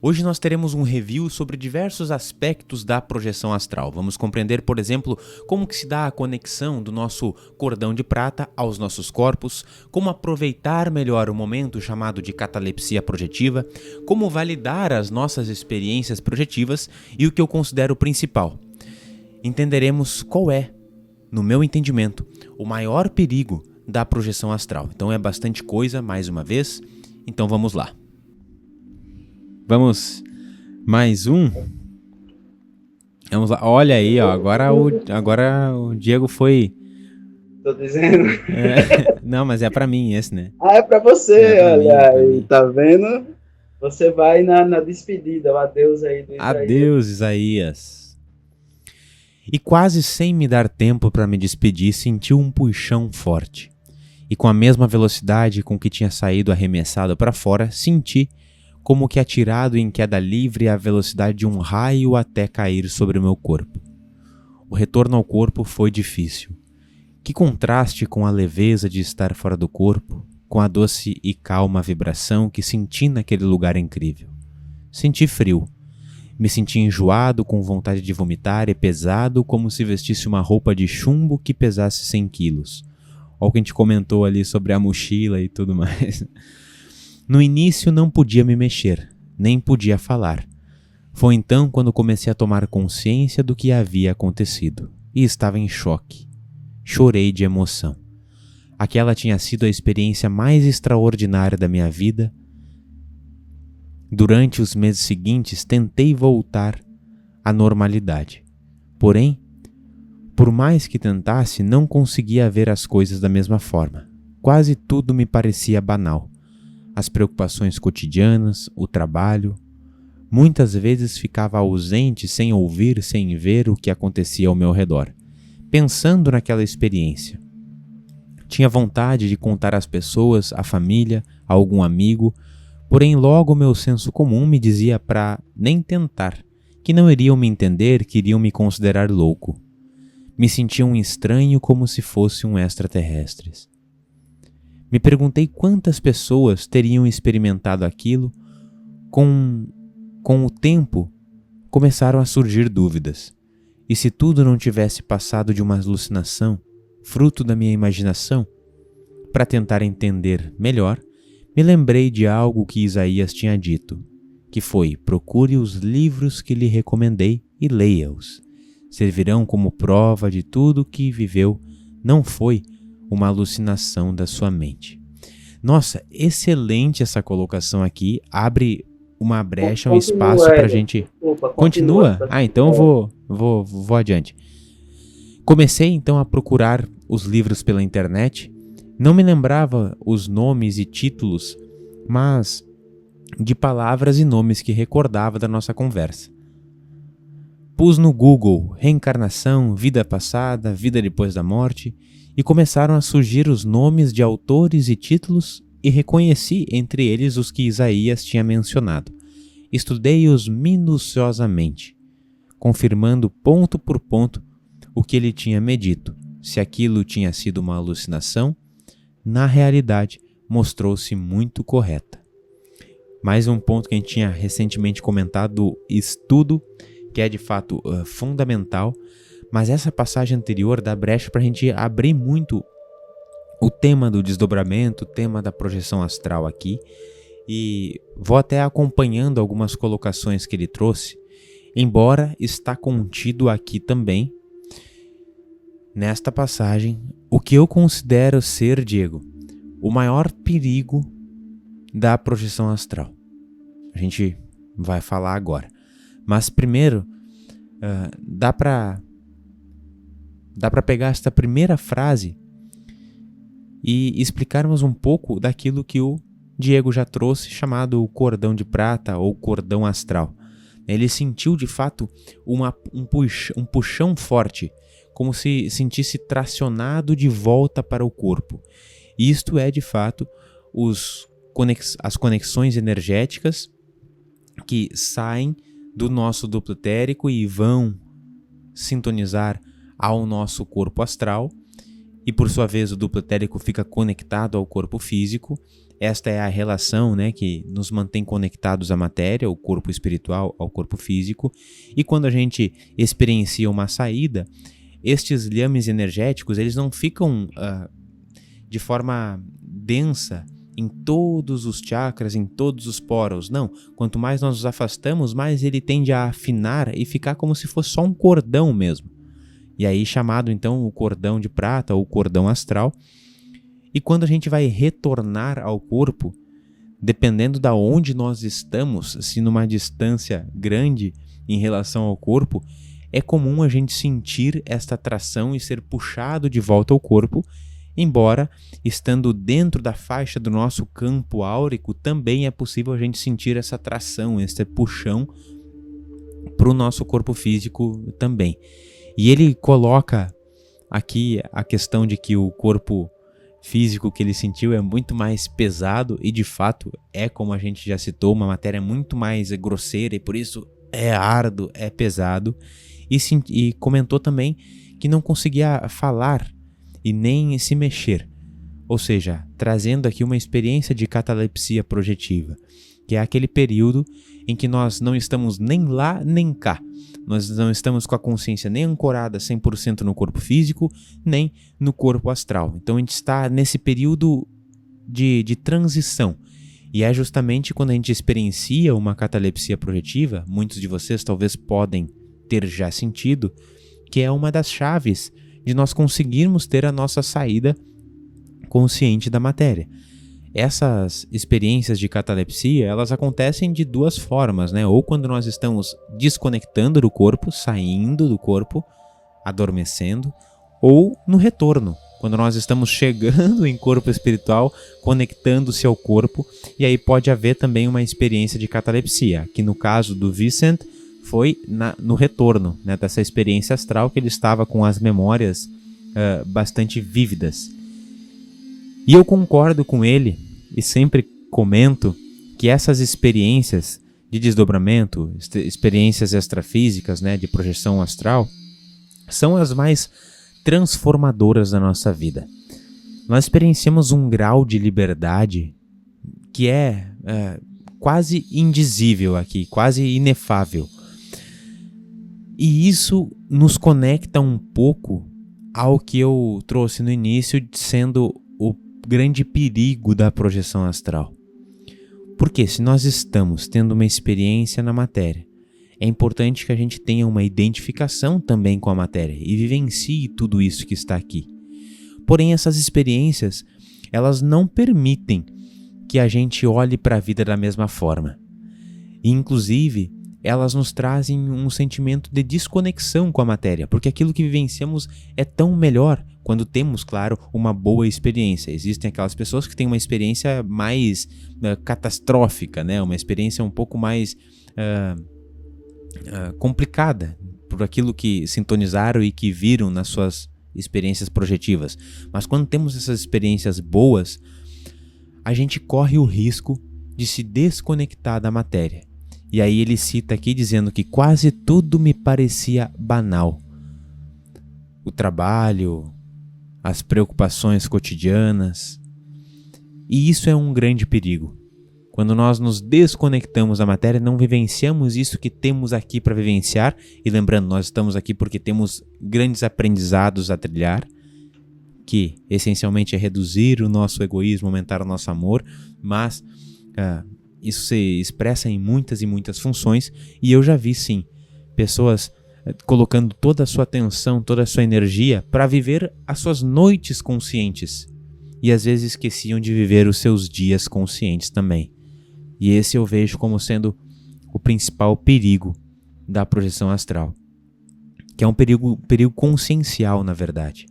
Hoje nós teremos um review sobre diversos aspectos da projeção astral. Vamos compreender, por exemplo, como que se dá a conexão do nosso cordão de prata aos nossos corpos, como aproveitar melhor o momento chamado de catalepsia projetiva, como validar as nossas experiências projetivas e o que eu considero principal. Entenderemos qual é, no meu entendimento, o maior perigo da projeção astral. Então é bastante coisa, mais uma vez, então vamos lá. Vamos, mais um. Vamos lá, olha aí, ó, agora o Diego foi... Tô dizendo. Não, mas é pra mim esse, né? Ah, é pra você, É pra olha mim. aí, tá vendo? Você vai na despedida, o adeus aí do Isaías. Adeus, Isaías. E quase sem me dar tempo para me despedir, senti um puxão forte. E com a mesma velocidade com que tinha saído arremessado para fora, senti como que atirado em queda livre à velocidade de um raio até cair sobre o meu corpo. O retorno ao corpo foi difícil. Que contraste com a leveza de estar fora do corpo, com a doce e calma vibração que senti naquele lugar incrível. Senti frio. Me senti enjoado, com vontade de vomitar e pesado, como se vestisse uma roupa de chumbo que pesasse 100 quilos. Olha o que a gente comentou ali sobre a mochila e tudo mais. No início não podia me mexer, nem podia falar. Foi então quando comecei a tomar consciência do que havia acontecido, e estava em choque. Chorei de emoção. Aquela tinha sido a experiência mais extraordinária da minha vida. Durante os meses seguintes tentei voltar à normalidade. Porém, por mais que tentasse, não conseguia ver as coisas da mesma forma. Quase tudo me parecia banal. As preocupações cotidianas, o trabalho. Muitas vezes ficava ausente sem ouvir, sem ver o que acontecia ao meu redor, pensando naquela experiência. Tinha vontade de contar às pessoas, à família, a algum amigo, porém logo meu senso comum me dizia para nem tentar, que não iriam me entender, que iriam me considerar louco. Me sentia um estranho como se fosse um extraterrestre. Me perguntei quantas pessoas teriam experimentado aquilo. Com o tempo, começaram a surgir dúvidas. E se tudo não tivesse passado de uma alucinação, fruto da minha imaginação? Para tentar entender melhor, me lembrei de algo que Isaías tinha dito, que foi: procure os livros que lhe recomendei e leia-os. Servirão como prova de tudo que viveu, não foi uma alucinação da sua mente. Nossa, excelente essa colocação aqui, abre uma brecha, um espaço para a gente... Continua? Ah, então vou adiante. Comecei então a procurar os livros pela internet, não me lembrava os nomes e títulos, mas de palavras e nomes que recordava da nossa conversa. Pus no Google reencarnação, vida passada, vida depois da morte, e começaram a surgir os nomes de autores e títulos, e reconheci entre eles os que Isaías tinha mencionado. Estudei-os minuciosamente, confirmando ponto por ponto o que ele tinha me dito. Se aquilo tinha sido uma alucinação, na realidade mostrou-se muito correta. Mais um ponto que a gente tinha recentemente comentado do estudo, que é de fato fundamental, mas essa passagem anterior dá brecha para a gente abrir muito o tema do desdobramento, o tema da projeção astral aqui, e vou até acompanhando algumas colocações que ele trouxe, embora está contido aqui também, nesta passagem, o que eu considero ser, Diego, o maior perigo da projeção astral. A gente vai falar agora. Mas primeiro, dá para pegar esta primeira frase e explicarmos um pouco daquilo que o Diego já trouxe, chamado o cordão de prata ou cordão astral. Ele sentiu de fato um puxão forte, como se sentisse tracionado de volta para o corpo. Isto é de fato as conexões energéticas que saem do nosso duplo etérico e vão sintonizar ao nosso corpo astral, e por sua vez o duplo etérico fica conectado ao corpo físico. Esta é a relação, né, que nos mantém conectados à matéria, o corpo espiritual ao corpo físico. E quando a gente experiencia uma saída, estes liames energéticos, eles não ficam de forma densa em todos os chakras, em todos os poros. Não, quanto mais nós nos afastamos, mais ele tende a afinar e ficar como se fosse só um cordão mesmo. E aí chamado então o cordão de prata ou cordão astral. E quando a gente vai retornar ao corpo, dependendo da onde nós estamos, se numa distância grande em relação ao corpo, é comum a gente sentir esta atração e ser puxado de volta ao corpo, embora, estando dentro da faixa do nosso campo áurico, também é possível a gente sentir essa atração, esse puxão para o nosso corpo físico também. E ele coloca aqui a questão de que o corpo físico que ele sentiu é muito mais pesado, e de fato é, como a gente já citou, uma matéria muito mais grosseira e por isso é árduo, é pesado. E comentou também que não conseguia falar e nem se mexer, ou seja, trazendo aqui uma experiência de catalepsia projetiva, que é aquele período em que nós não estamos nem lá nem cá. Nós não estamos com a consciência nem ancorada 100% no corpo físico, nem no corpo astral. Então a gente está nesse período de transição. E é justamente quando a gente experiencia uma catalepsia projetiva, muitos de vocês talvez podem ter já sentido, que é uma das chaves de nós conseguirmos ter a nossa saída consciente da matéria. Essas experiências de catalepsia, elas acontecem de duas formas, né? Ou quando nós estamos desconectando do corpo, saindo do corpo, adormecendo, ou no retorno, quando nós estamos chegando em corpo espiritual, conectando-se ao corpo, e aí pode haver também uma experiência de catalepsia, que no caso do Vicent foi no retorno, né, dessa experiência astral, que ele estava com as memórias bastante vívidas. E eu concordo com ele e sempre comento que essas experiências de desdobramento, experiências extrafísicas, né, de projeção astral, são as mais transformadoras da nossa vida. Nós experienciamos um grau de liberdade que é quase indizível aqui, quase inefável. E isso nos conecta um pouco ao que eu trouxe no início, sendo o grande perigo da projeção astral. Porque se nós estamos tendo uma experiência na matéria, é importante que a gente tenha uma identificação também com a matéria e vivencie tudo isso que está aqui. Porém, essas experiências, elas não permitem que a gente olhe para a vida da mesma forma. E, inclusive, elas nos trazem um sentimento de desconexão com a matéria, porque aquilo que vivenciamos é tão melhor quando temos, claro, uma boa experiência. Existem aquelas pessoas que têm uma experiência mais catastrófica, né? Uma experiência um pouco mais complicada por aquilo que sintonizaram e que viram nas suas experiências projetivas. Mas quando temos essas experiências boas, a gente corre o risco de se desconectar da matéria. E aí ele cita aqui dizendo que quase tudo me parecia banal. O trabalho, as preocupações cotidianas. E isso é um grande perigo. Quando nós nos desconectamos da matéria, não vivenciamos isso que temos aqui para vivenciar. E lembrando, nós estamos aqui porque temos grandes aprendizados a trilhar, que essencialmente é reduzir o nosso egoísmo, aumentar o nosso amor, mas isso se expressa em muitas e muitas funções, e eu já vi sim pessoas colocando toda a sua atenção, toda a sua energia para viver as suas noites conscientes, e às vezes esqueciam de viver os seus dias conscientes também. E esse eu vejo como sendo o principal perigo da projeção astral, que é um perigo consciencial, na verdade.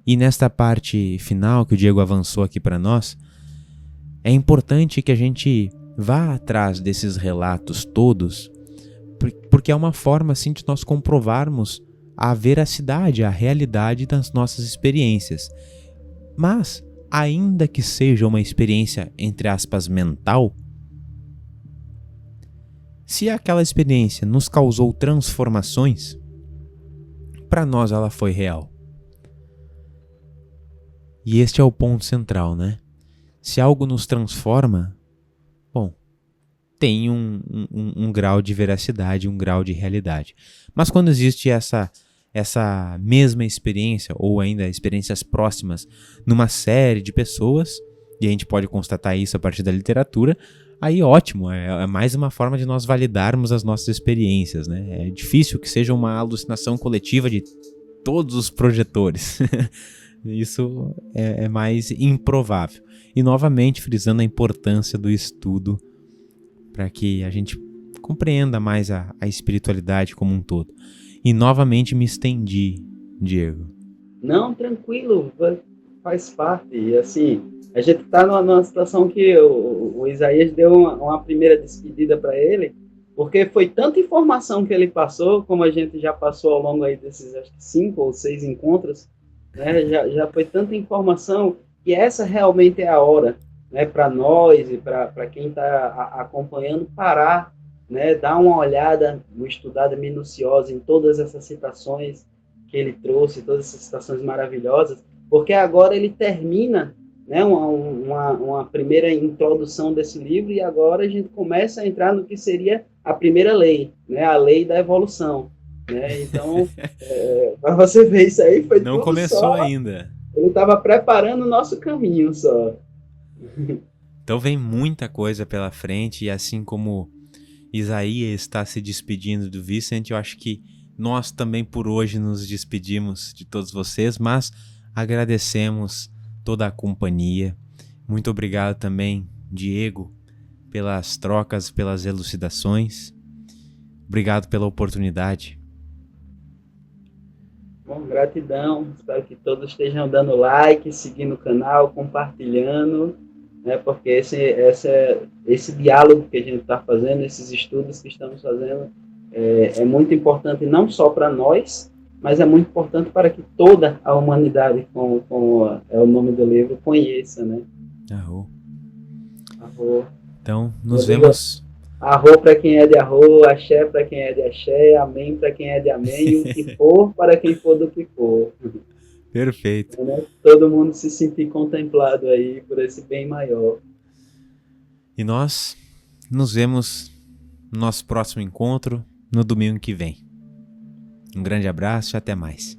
E nesta parte final que o Diego avançou aqui para nós, é importante que a gente vá atrás desses relatos todos, porque é uma forma assim de nós comprovarmos a veracidade, a realidade das nossas experiências. Mas, ainda que seja uma experiência, entre aspas, mental, se aquela experiência nos causou transformações, para nós ela foi real. E este é o ponto central, né? Se algo nos transforma, bom, tem um grau de veracidade, um grau de realidade. Mas quando existe essa mesma experiência, ou ainda experiências próximas, numa série de pessoas, e a gente pode constatar isso a partir da literatura, aí ótimo, é mais uma forma de nós validarmos as nossas experiências, né? É difícil que seja uma alucinação coletiva de todos os projetores. Isso é mais improvável. E novamente frisando a importância do estudo para que a gente compreenda mais a espiritualidade como um todo. E novamente me estendi, Diego. Não, tranquilo, faz parte. E assim, a gente está numa situação que o Isaías deu uma primeira despedida para ele, porque foi tanta informação que ele passou, como a gente já passou ao longo aí desses acho que 5 ou 6 encontros, né? Já foi tanta informação, e essa realmente é a hora, né, para nós e para quem está acompanhando, parar, né, dar uma olhada, uma estudada minuciosa em todas essas citações que ele trouxe, todas essas citações maravilhosas, porque agora ele termina, né, uma primeira introdução desse livro, e agora a gente começa a entrar no que seria a primeira lei, né, a lei da evolução. Né? Então, para você ver, isso aí foi não tudo começou só, ainda. Ele estava preparando o nosso caminho só. Então vem muita coisa pela frente, e assim como Isaías está se despedindo do Vicente, eu acho que nós também por hoje nos despedimos de todos vocês, mas agradecemos toda a companhia. Muito obrigado também, Diego, pelas trocas, pelas elucidações. Obrigado pela oportunidade. Bom, gratidão. Espero que todos estejam dando like, seguindo o canal, compartilhando, né? Porque esse diálogo que a gente está fazendo, esses estudos que estamos fazendo, é muito importante não só para nós, mas é muito importante para que toda a humanidade, como é o nome do livro, conheça, né? Arro. Arro. Então, nos vemos. Arro para quem é de arro, axé para quem é de axé, amém para quem é de amém, e o que for para quem for do que for. Perfeito. Né? Todo mundo se sentir contemplado aí por esse bem maior. E nós nos vemos no nosso próximo encontro no domingo que vem. Um grande abraço e até mais.